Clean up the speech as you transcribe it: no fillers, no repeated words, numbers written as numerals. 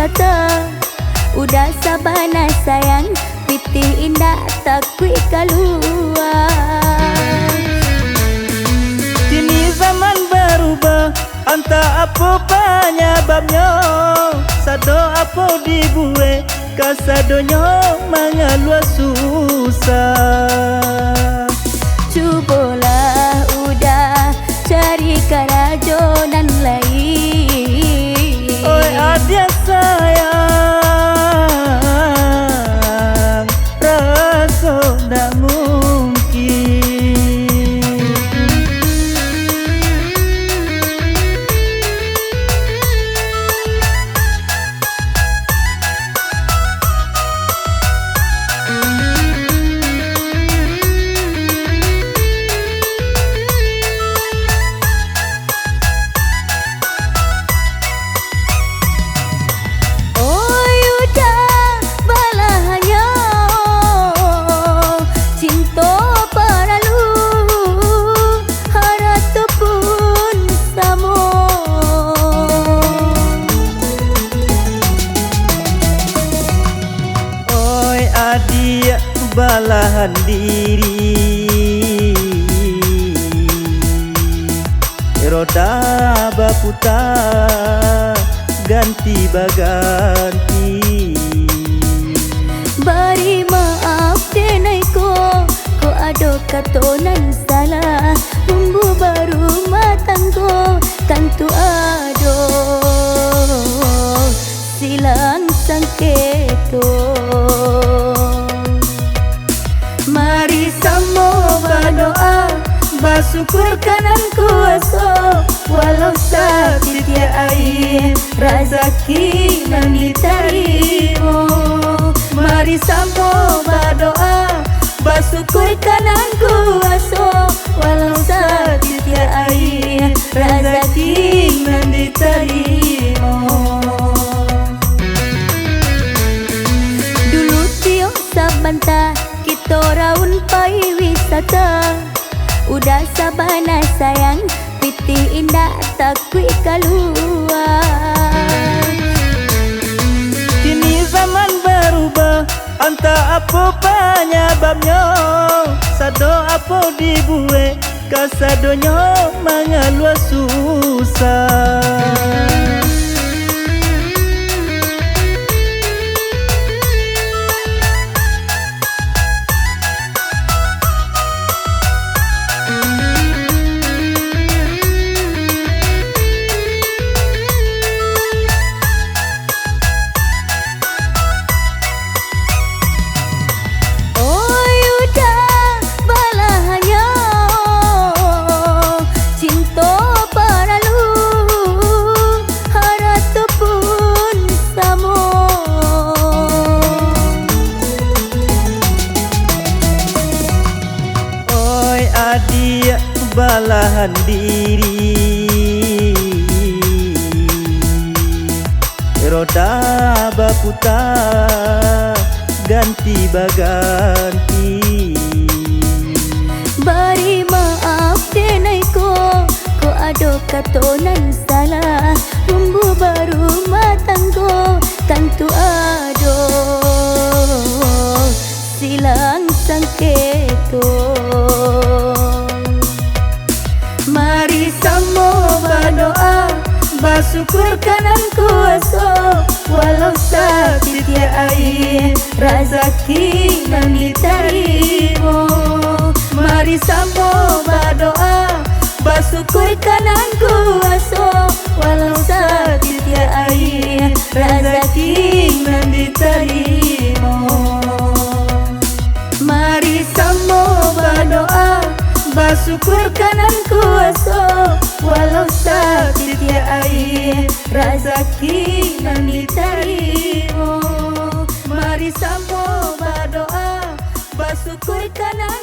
wisata. Udah sabana sayang, pitih indah tak kui keluar. Kini zaman berubah, anta apa penyebabnya? Sado apa dibuat, kasadonyo mengeluh susah. Cubalah udah cari kerajonan lain. Oi adik sayang, rasa tak mungkin. Adik balahan diri, roda baputar ganti baganti. Bari maaf denaiku, ko ada katonan salah. Bumbu baru matangku, tentu ado silang sangketo. Mari sama berdoa, bersyukur kanan kuasa. Walau sakit ya air, rezeki nan diterima. Mari sama berdoa, bersyukur kanan kuasa. Walau sakit ya air, rezeki nan diterima. Dulu tiok sabanta, kita raun pai wisata. Udah sabana sayang, pitih indah tak kui keluar. Kini zaman berubah, anta apa penyebabnya? Sado apa dibuat, kasadonyo mengeluh susah. Adik balahan diri, roda baputar ganti baganti. Bari maaf denaiku, ko ada katonan salah. Bumbu baru matangku, tentu ado silang sangketo. Mari sama berdoa, bersyukur kanan kuasa. Walau sakit ya air, rezeki nan diterima. Mari sama berdoa, bersyukur kanan kuasa. Walau sakit ya air, rezeki nan diterima. Mari sama berdoa, bersyukur kanan kuasa. Walau sakit ya air, rezeki nan diterima. Mari sama berdoa, bersyukur kanan